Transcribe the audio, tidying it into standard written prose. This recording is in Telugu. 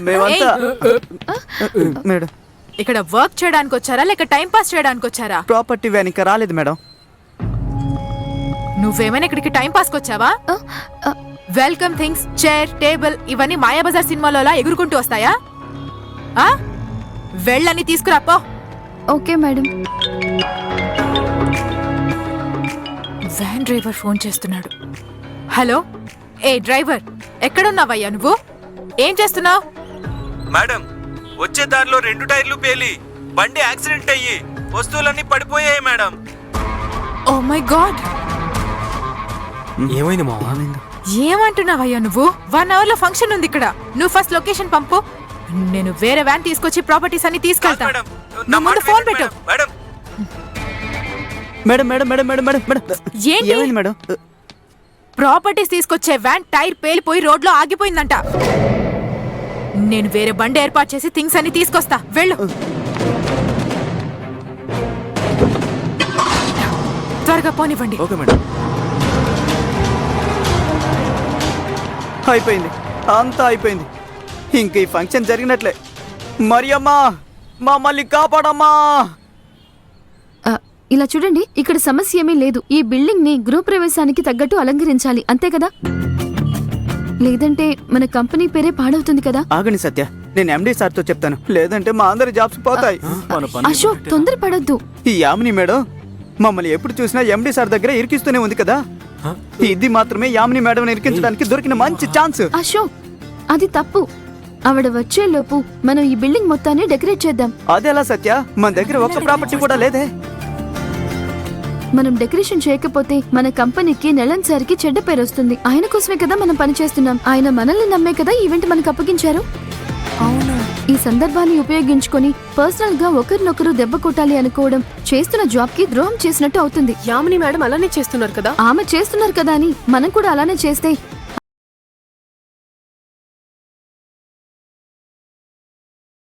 మేమంతా మేడం ఇక్కడ వర్క్ చేయడానికి వచ్చారా లేక టైం పాస్ చేయడానికి వచ్చారా? ప్రాపర్టీ వ్యాన్ ఇంకా రాలేదు మేడం. నువ్వేమైనా ఇక్కడికి టైం పాస్ వచ్చావా? వెల్కమ్ థింగ్స్, చైర్, టేబుల్ ఇవన్నీ మాయాబజార్ సినిమాలోలా ఎగురుకుంటూ వస్తాయా? వెళ్ళని తీసుకురాపో. Okay madam. Van driver phone చేస్తున్నాడు. హలో, ఏ డ్రైవర్, ఎక్కడున్నావయ్యా నువ్వు? ఏం చేస్తున్నావు? మేడం, వచ్చే దారిలో 2 టైర్లు పేలి బండి యాక్సిడెంట్ అయ్యి వస్తువులన్నీ పడిపోయాయి మేడం. ఓ మై గాడ్, ఏమైంది మావా? ఏమంటున్నావయ్యా నువ్వు? 1 అవర్ లో ఫంక్షన్ ఉంది ఇక్కడ. నువ్వు ఫస్ట్ లొకేషన్ పంపు, నేను వేరే వ్యాన్ తీసుకొచ్చి ప్రాపర్టీస్ అన్ని తీసుకెళ్తా. నువ్వు ముందు ఫోన్ పెట్టు. Madam madam madam madam madam madam madam ఏంటి? ఏమైంది మేడం? ప్రాపర్టీస్ తీసుకొచ్చే వ్యాన్ టైర్ పేలిపోయి రోడ్లో ఆగిపోయిందంట. నేను వేరే బండి ఏర్పాటు చేసి థింగ్స్ అన్ని తీసుకొస్తా. వెళ్ళు, త్వరగా పోనివ్వండి. Okay madam. అయిపోయింది, అంతా అయిపోయింది. ఇంక ఈ ఫంక్షన్ జరిగినట్లే. మరియమ్మా, మమ్మల్ని కాపాడమ్మా. ఇలా చూడండి, ఇక్కడ సమస్య ఏమీ లేదు. ఈ బిల్డింగ్ ని గృహప్రవేశానికి తగ్గట్టు అలంకరించాలి, అంతే కదా? లేదంటే మన కంపెనీ పేరే పాడవుతుంది కదా. ఆగండి సత్య, నేను ఎండి సార్ తో చెప్తాను, లేదంటే మా అందరి జాబ్స్ పోతాయి. అశోక్, తొందరపడొద్దు. ఈ యామిని మేడం మమ్మల్ని ఎప్పుడు చూసినా ఎండి సార్ దగ్గర ఇరికిస్తూనే ఉంది కదా. ఇది మాత్రమే యామిని మేడం ఇరికించడానికి దొరికిన మంచి ఛాన్స్. అశోక్, అది తప్పు. ఆవిడ వచ్చే లోపు మనం ఈ బిల్డింగ్ మొత్తాన్ని డెకరేట్ చేద్దాం. అదెలా సత్య? మన దగ్గర ఒక్క ప్రాపర్టీ కూడా లేదే. మనం డెకరేషన్ చేయకపోతే మన కంపెనీకి నెలన్సారికి చెడ్డ పేరు వస్తుంది. ఆయన కోసమే కదా మనం పనిచేస్తున్నాం. ఆయన మనల్ని నమ్మే కదా ఈవెంట్ మనకు అప్పగించారు. అవును, ఈ సందర్భాన్ని ఉపయోగించుకొని పర్సనల్ గా ఒకరినొకరు దెబ్బ కొట్టాలి అనుకోవడం చేస్తున్న జాబ్ కి ద్రోహం చేసినట్టు అవుతుంది. యామిని మేడం అలానే చేస్తున్నారు కదా. ఆమె చేస్తున్నారు కదా అని మనం కూడా అలానే చేస్తే